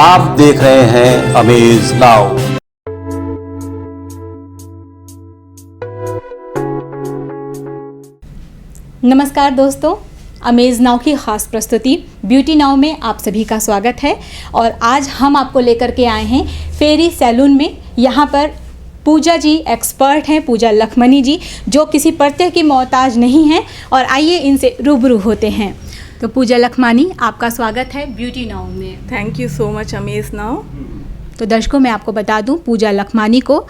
आप देख रहे हैं अमेज नाउ। नमस्कार दोस्तों, अमेज नाउ की ख़ास प्रस्तुति ब्यूटी नाउ में आप सभी का स्वागत है। और आज हम आपको लेकर के आए हैं फेरी सैलून में। यहाँ पर पूजा जी एक्सपर्ट हैं, पूजा लखमनी जी, जो किसी प्रत्यय की मोहताज नहीं हैं। और आइए इनसे रूबरू होते हैं। तो पूजा लखमानी, आपका स्वागत है ब्यूटी नाउ में। Thank you so much amaze now. तो दर्शकों, मैं आपको बता दूं, पूजा लखमानी को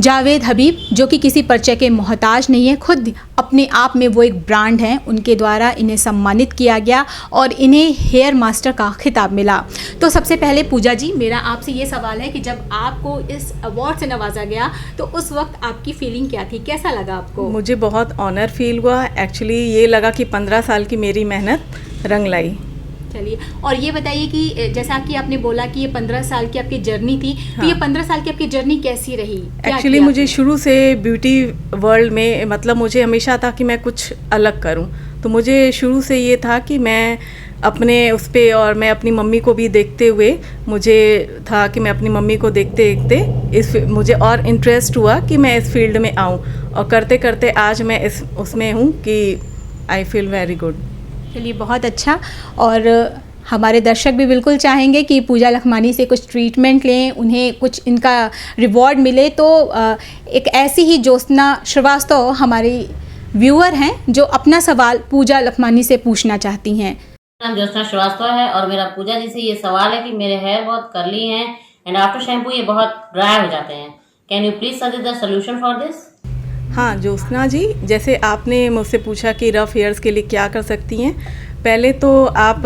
जावेद हबीब, जो कि किसी परिचय के मोहताज नहीं है, खुद अपने आप में वो एक ब्रांड हैं, उनके द्वारा इन्हें सम्मानित किया गया और इन्हें हेयर मास्टर का खिताब मिला। तो सबसे पहले पूजा जी, मेरा आपसे ये सवाल है कि जब आपको इस अवार्ड से नवाजा गया तो उस वक्त आपकी फीलिंग क्या थी, कैसा लगा आपको? मुझे बहुत ऑनर फील हुआ। एक्चुअली ये लगा कि 15 साल की मेरी मेहनत रंग लाई। चलिए, और ये बताइए कि जैसा कि आपने बोला कि ये 15 साल की आपकी जर्नी थी, तो ये 15 साल की आपकी जर्नी कैसी रही? एक्चुअली मुझे शुरू से ब्यूटी वर्ल्ड में मतलब मुझे हमेशा था कि मैं कुछ अलग करूं। तो मुझे शुरू से ये था कि मैं अपने उस पर, और मैं अपनी मम्मी को भी देखते हुए मुझे था कि मैं अपनी मम्मी को देखते देखते मुझे और इंटरेस्ट हुआ कि मैं इस फील्ड में आऊँ। और करते करते आज मैं उसमें हूँ कि आई फील वेरी गुड। चलिए, बहुत अच्छा। और हमारे दर्शक भी बिल्कुल चाहेंगे कि पूजा लखमानी से कुछ ट्रीटमेंट लें, उन्हें कुछ इनका रिवॉर्ड मिले। तो एक ऐसी ही ज्योत्सना श्रीवास्तव हमारी व्यूअर हैं जो अपना सवाल पूजा लखमानी से पूछना चाहती हैं। नाम ज्योत्सना श्रीवास्तव है और मेरा पूजा जी से ये सवाल है कि मेरे हेयर बहुत कर्ली हैं एंड आफ्टर शैम्पू ये बहुत ड्राई हो जाते हैं। Can you please suggest the solution for this? हाँ ज्योत्सना जी, जैसे आपने मुझसे पूछा कि रफ़ हेयर्स के लिए क्या कर सकती हैं, पहले तो आप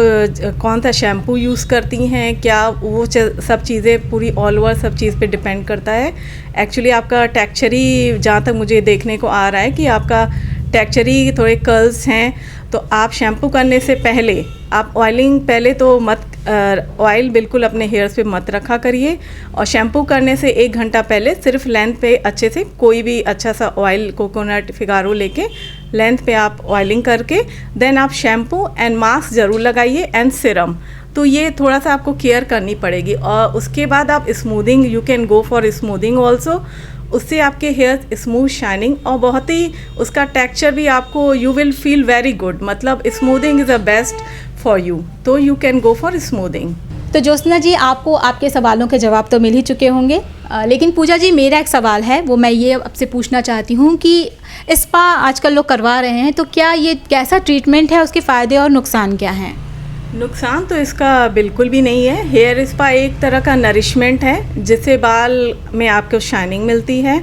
कौन सा शैम्पू यूज़ करती हैं, क्या वो सब चीज़ें पूरी ऑल ओवर सब चीज़ पे डिपेंड करता है। एक्चुअली आपका टेक्सचर ही जहाँ तक मुझे देखने को आ रहा है कि आपका टेक्सचर ही थोड़े कर्ल्स हैं। तो आप शैम्पू करने से पहले आप ऑयलिंग पहले तो मत ऑयल बिल्कुल अपने हेयर्स पे मत रखा करिए। और शैम्पू करने से 1 घंटा पहले सिर्फ लेंथ पे अच्छे से कोई भी अच्छा सा ऑयल, कोकोनट, फिगारो लेके लेंथ पे आप ऑयलिंग करके देन आप शैम्पू एंड मास्क ज़रूर लगाइए एंड सिरम। तो ये थोड़ा सा आपको केयर करनी पड़ेगी। और उसके बाद आप smoothing, you can go for smoothing also. उससे आपके हेयर स्मूथ शाइनिंग और बहुत ही उसका टेक्सचर भी आपको you will feel very good. मतलब smoothing is the best for you, तो you can go for smoothing. तो ज्योत्सना जी, आपको आपके सवालों के जवाब तो मिल ही चुके होंगे, लेकिन पूजा जी मेरा एक सवाल है, वो मैं ये आपसे पूछना चाहती हूँ कि स्पा आजकल लोग करवा रहे हैं, तो क्या ये कैसा ट्रीटमेंट है, उसके फ़ायदे और नुकसान क्या हैं? नुकसान तो इसका बिल्कुल भी नहीं है। हेयर स्पा एक तरह का नरिशमेंट है जिससे बाल में आपको शाइनिंग मिलती है।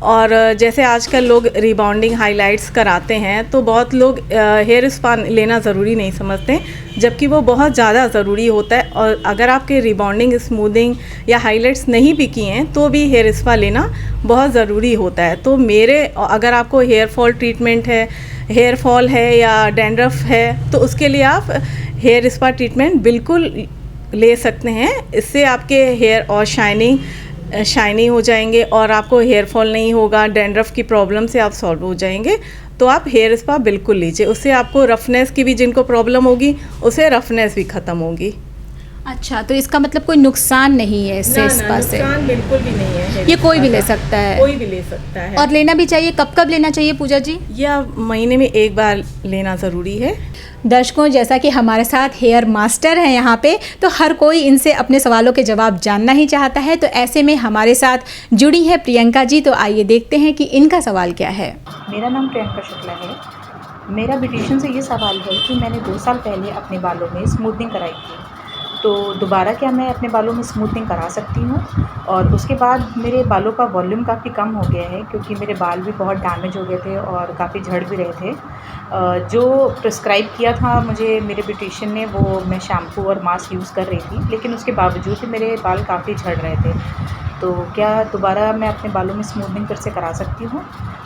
और जैसे आजकल लोग रिबॉन्डिंग, हाइलाइट्स कराते हैं, तो बहुत लोग हेयर स्पा लेना ज़रूरी नहीं समझते, जबकि वो बहुत ज़्यादा ज़रूरी होता है। और अगर आपके रिबॉन्डिंग, स्मूदिंग या हाइलाइट्स नहीं भी किए हैं तो भी हेयर स्पा लेना बहुत ज़रूरी होता है। तो अगर आपको हेयर फॉल ट्रीटमेंट है, हेयर फॉल है या डैंड्रफ है, तो उसके लिए आप हेयर स्पा ट्रीटमेंट बिल्कुल ले सकते हैं। इससे आपके हेयर और शाइनी हो जाएंगे और आपको हेयर फॉल नहीं होगा, डैंड्रफ की प्रॉब्लम से आप सॉल्व हो जाएंगे। तो आप हेयर स्पा बिल्कुल लीजिए, उससे आपको रफनेस की भी जिनको प्रॉब्लम होगी उसे रफनेस भी ख़त्म होगी। अच्छा, तो इसका मतलब कोई नुकसान नहीं है इससे? स्पा से नुकसान बिल्कुल भी नहीं है। ये कोई भी ले सकता है? कोई भी ले सकता है। और लेना भी चाहिए? कब कब लेना चाहिए पूजा जी? या महीने में 1 बार लेना ज़रूरी है। दर्शकों, जैसा कि हमारे साथ हेयर मास्टर हैं यहाँ पे, तो हर कोई इनसे अपने सवालों के जवाब जानना ही चाहता है। तो ऐसे में हमारे साथ जुड़ी है प्रियंका जी, तो आइए देखते हैं कि इनका सवाल क्या है। मेरा नाम प्रियंका शुक्ला है। मेरा ब्यूटिशियन से ये सवाल है कि मैंने 2 साल पहले अपने बालों में स्मूथनिंग कराई थी, तो दोबारा क्या मैं अपने बालों में स्मूथनिंग करा सकती हूँ? और उसके बाद मेरे बालों का वॉल्यूम काफ़ी कम हो गया है, क्योंकि मेरे बाल भी बहुत डैमेज हो गए थे और काफ़ी झड़ भी रहे थे। जो प्रिस्क्राइब किया था मुझे मेरे ब्यूटिशियन ने, वो मैं शैम्पू और मास्क यूज़ कर रही थी, लेकिन उसके बावजूद भी मेरे बाल काफ़ी झड़ रहे थे। तो क्या दोबारा मैं अपने बालों में स्मूथनिंग फिर से करा सकती हूँ?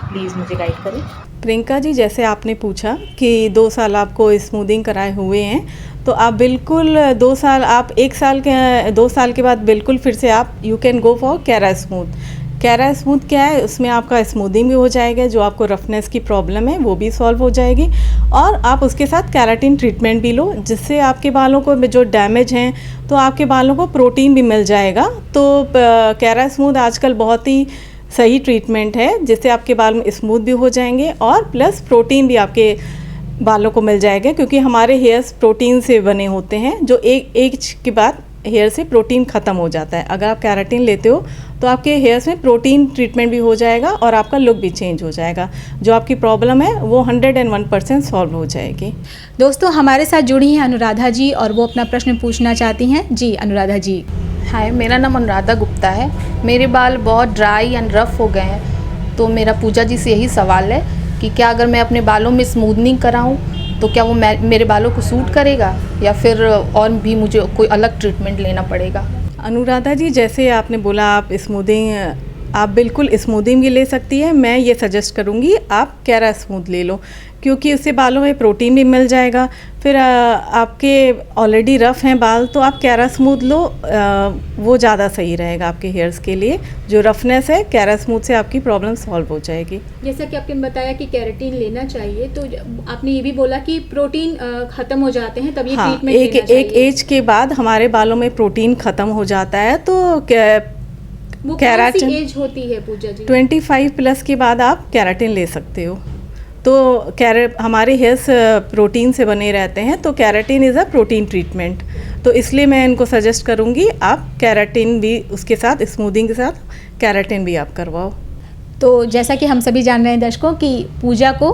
प्लीज़ मुझे गाइड करें। प्रियंका जी, जैसे आपने पूछा कि 2 साल आपको स्मूदिंग कराए हुए हैं, तो आप बिल्कुल 2 साल, आप 2 साल के बाद बिल्कुल फिर से आप you can go for Kera smooth. Kera smooth क्या है, उसमें आपका स्मूथिंग भी हो जाएगा, जो आपको रफनेस की प्रॉब्लम है वो भी सॉल्व हो जाएगी, और आप उसके साथ केराटिन ट्रीटमेंट भी लो, जिससे आपके बालों को जो डैमेज हैं तो आपके बालों को प्रोटीन भी मिल जाएगा। तो कैरा स्मूथ आजकल बहुत ही सही ट्रीटमेंट है, जिससे आपके बाल में स्मूथ भी हो जाएंगे और प्लस प्रोटीन भी आपके बालों को मिल जाएगा, क्योंकि हमारे हेयर्स प्रोटीन से बने होते हैं, जो एक एज के बाद हेयर से प्रोटीन ख़त्म हो जाता है। अगर आप केराटिन लेते हो तो आपके हेयर्स में प्रोटीन ट्रीटमेंट भी हो जाएगा और आपका लुक भी चेंज हो जाएगा, जो आपकी प्रॉब्लम है वो 101% सॉल्व हो जाएगी। दोस्तों, हमारे साथ जुड़ी हैं अनुराधा जी और वो अपना प्रश्न पूछना चाहती हैं। जी अनुराधा जी। हाय, मेरा नाम अनुराधा गुप्ता है। मेरे बाल बहुत ड्राई एंड रफ़ हो गए हैं, तो मेरा पूजा जी से यही सवाल है कि क्या अगर मैं अपने बालों में स्मूदनिंग कराऊं तो क्या वो मेरे बालों को सूट करेगा, या फिर और भी मुझे कोई अलग ट्रीटमेंट लेना पड़ेगा? अनुराधा जी, जैसे आपने बोला आप स्मूदिंग, आप बिल्कुल स्मूदिंग भी ले सकती है। मैं ये सजेस्ट करूँगी आप कैरा स्मूथ ले लो, क्योंकि उससे बालों में प्रोटीन भी मिल जाएगा। फिर आपके ऑलरेडी रफ़ हैं बाल, तो आप कैरा स्मूथ लो, वो ज़्यादा सही रहेगा आपके हेयर्स के लिए। जो रफनेस है, कैरा स्मूथ से आपकी प्रॉब्लम सॉल्व हो जाएगी। जैसा कि आपने बताया कि केराटिन लेना चाहिए, तो आपने ये भी बोला कि प्रोटीन ख़त्म हो जाते हैं तब ये हाँ, ट्रीटमेंट लेना चाहिए। एक एज के बाद हमारे बालों में प्रोटीन ख़त्म हो जाता है, तो वो केराटिन कौन सी एज होती है पूजा जी? 25 प्लस के बाद आप केराटिन ले सकते हो। तो हमारे हेयर्स प्रोटीन से बने रहते हैं, तो keratin is a protein treatment, तो इसलिए मैं इनको सजेस्ट करूँगी आप केराटिन भी उसके साथ, स्मूदिंग के साथ केराटिन भी आप करवाओ। तो जैसा कि हम सभी जान रहे हैं दर्शकों कि पूजा को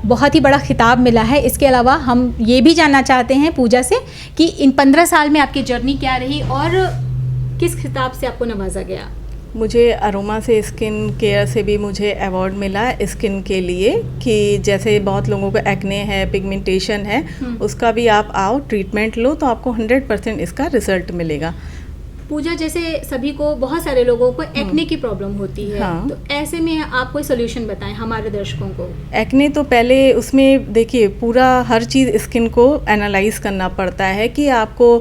बहुत ही बड़ा खिताब मिला है। इसके अलावा हम ये भी जानना चाहते हैं पूजा से कि इन 15 साल में आपकी जर्नी क्या रही और किस खिताब से आपको नवाजा गया? मुझे अरोमा से स्किन केयर से भी मुझे अवार्ड मिला है स्किन के लिए, कि जैसे बहुत लोगों को एक्ने है, पिगमेंटेशन है, उसका भी आप आओ ट्रीटमेंट लो, तो आपको 100% इसका रिजल्ट मिलेगा। पूजा, जैसे सभी को, बहुत सारे लोगों को एक्ने की प्रॉब्लम होती है, हाँ। तो ऐसे में आप कोई सोल्यूशन बताएं हमारे दर्शकों को। एक्ने तो पहले उसमें देखिए पूरा हर चीज़ स्किन को एनालाइज करना पड़ता है कि आपको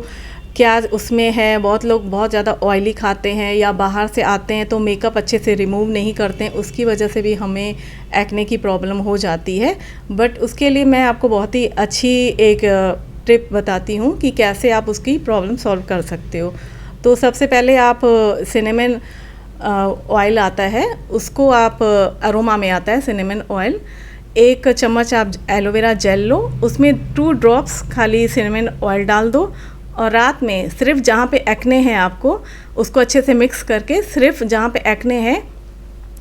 क्या उसमें है। बहुत लोग बहुत ज़्यादा ऑयली खाते हैं या बाहर से आते हैं तो मेकअप अच्छे से रिमूव नहीं करते हैं, उसकी वजह से भी हमें एक्ने की प्रॉब्लम हो जाती है। बट उसके लिए मैं आपको बहुत ही अच्छी एक टिप बताती हूँ कि कैसे आप उसकी प्रॉब्लम सॉल्व कर सकते हो। तो सबसे पहले आप सिनेमन ऑयल आता है, उसको आप अरोमा में आता है सिनेमन ऑयल, 1 चम्मच आप एलोवेरा जेल लो, उसमें 2 ड्रॉप्स खाली सिनेमन ऑयल डाल दो, और रात में सिर्फ जहाँ पे एक्ने हैं आपको उसको अच्छे से मिक्स करके, सिर्फ जहाँ पे एक्ने हैं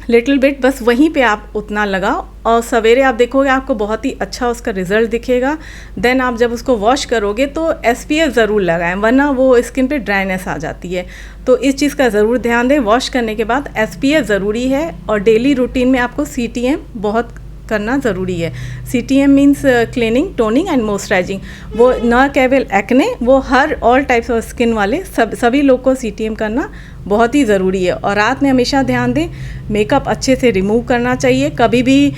लिटिल बिट, बस वहीं पे आप उतना लगाओ, और सवेरे आप देखोगे आपको बहुत ही अच्छा उसका रिज़ल्ट दिखेगा। देन आप जब उसको वॉश करोगे तो SPF ज़रूर लगाएं, वरना वो स्किन पे ड्राइनेस आ जाती है। तो इस चीज़ का ज़रूर ध्यान दें, वॉश करने के बाद SPF ज़रूरी है, और डेली रूटीन में आपको CTM बहुत करना ज़रूरी है। CTM means cleaning, toning and moisturising. वो न केवल एक्ने, वो हर ऑल टाइप्स ऑफ स्किन वाले सभी लोग को CTM करना बहुत ही ज़रूरी है। और रात में हमेशा ध्यान दें, मेकअप अच्छे से रिमूव करना चाहिए, कभी भी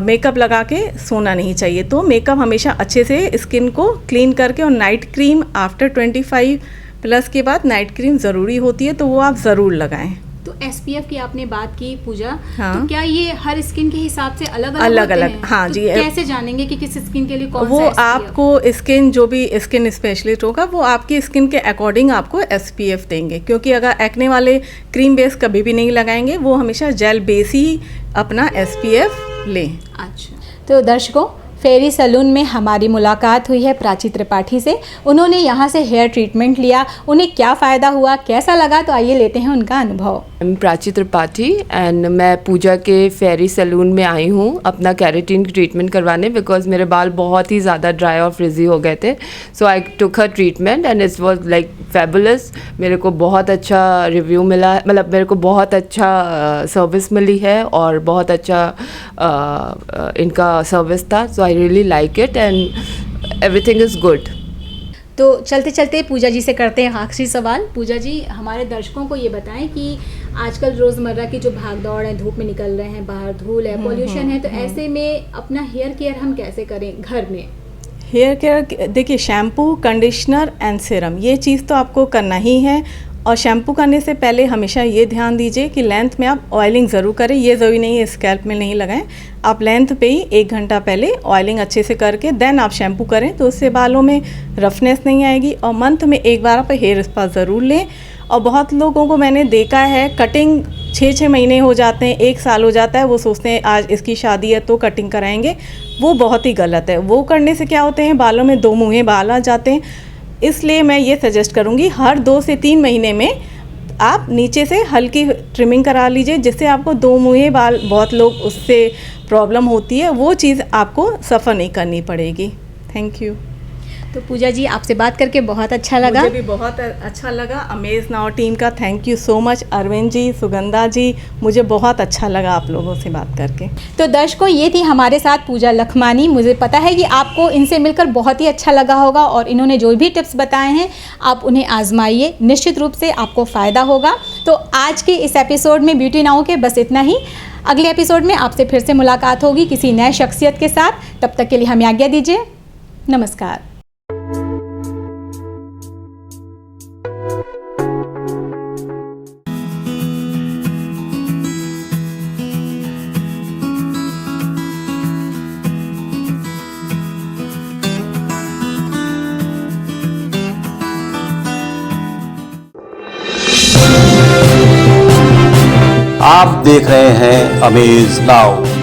मेकअप लगा के सोना नहीं चाहिए। तो मेकअप हमेशा अच्छे से स्किन को क्लीन करके, और नाइट क्रीम आफ्टर 25 प्लस के बाद नाइट क्रीम ज़रूरी होती है, तो वो आप ज़रूर लगाएं। तो SPF की आपने बात की पूजा, हाँ। तो क्या ये हर स्किन के हिसाब से अलग अलग होते अलग हैं? हाँ तो जी। कैसे जानेंगे कि किस स्किन के लिए कौन वो सा SPF? आपको स्किन, जो भी स्किन स्पेशलिस्ट होगा वो आपकी स्किन के अकॉर्डिंग आपको SPF देंगे, क्योंकि अगर एक्ने वाले क्रीम बेस कभी भी नहीं लगाएंगे, वो हमेशा जेल बेस ही अपना SPF लें। अच्छा, तो दर्शकों, फेरी सैलून में हमारी मुलाकात हुई है प्राची त्रिपाठी से। उन्होंने यहाँ से हेयर ट्रीटमेंट लिया, उन्हें क्या फ़ायदा हुआ, कैसा लगा, तो आइए लेते हैं उनका अनुभव। मैं प्राची त्रिपाठी एंड मैं पूजा के फेरी सैलून में आई हूँ अपना केराटिन ट्रीटमेंट करवाने, बिकॉज मेरे बाल बहुत ही ज़्यादा ड्राई और फ्रिजी हो गए थे। So I took her treatment and it's was like fabulous. मेरे को बहुत अच्छा रिव्यू मिला, मतलब मेरे को बहुत अच्छा सर्विस मिली है और बहुत अच्छा इनका सर्विस था। So I really like it and everything is good. तो चलते चलते पूजा जी से करते हैं आखिरी सवाल। पूजा जी, हमारे दर्शकों को ये बताएं कि आजकल रोज़मर्रा की जो भाग दौड़ है, धूप में निकल रहे हैं, बाहर धूल है, पॉल्यूशन है, तो ऐसे में अपना हेयर केयर हम कैसे करें घर में? हेयर केयर देखिए, शैम्पू, कंडीशनर एंड सीरम, ये चीज़ तो आपको करना ही है। और शैम्पू करने से पहले हमेशा ये ध्यान दीजिए कि लेंथ में आप ऑयलिंग ज़रूर करें। ये ज़रूरी नहीं है स्कैल्प में नहीं लगाएं, आप लेंथ पे ही 1 घंटा पहले ऑयलिंग अच्छे से करके देन आप शैम्पू करें, तो उससे बालों में रफनेस नहीं आएगी। और मंथ में एक बार आप हेयर स्पा ज़रूर लें। और बहुत लोगों को मैंने देखा है कटिंग 6-6 महीने हो जाते हैं, 1 साल हो जाता है, वो सोचते हैं आज इसकी शादी है तो कटिंग कराएंगे। वो बहुत ही गलत है। वो करने से क्या होते हैं, बालों में 2 मुँहे बाल आ जाते हैं। इसलिए मैं ये सजेस्ट करूँगी हर 2 से 3 महीने में आप नीचे से हल्की ट्रिमिंग करा लीजिए, जिससे आपको 2 मुँहे बाल, बहुत लोग उससे प्रॉब्लम होती है, वो चीज़ आपको सफ़र नहीं करनी पड़ेगी। Thank you. तो पूजा जी आपसे बात करके बहुत अच्छा लगा। मुझे भी बहुत अच्छा लगा। अमेज नाउ टीम का thank you so much. Arvind ji, Sugandha ji, मुझे बहुत अच्छा लगा आप लोगों से बात करके। तो दर्शकों, ये थी हमारे साथ पूजा लखमानी। मुझे पता है कि आपको इनसे मिलकर बहुत ही अच्छा लगा होगा और इन्होंने जो भी टिप्स बताए हैं आप उन्हें आजमाइए, निश्चित रूप से आपको फ़ायदा होगा। तो आज के इस एपिसोड में ब्यूटी नाउ के बस इतना ही। अगले एपिसोड में आपसे फिर से मुलाकात होगी किसी नए शख्सियत के साथ। तब तक के लिए हमें आज्ञा दीजिए। नमस्कार। आप देख रहे हैं अमेज नाउ।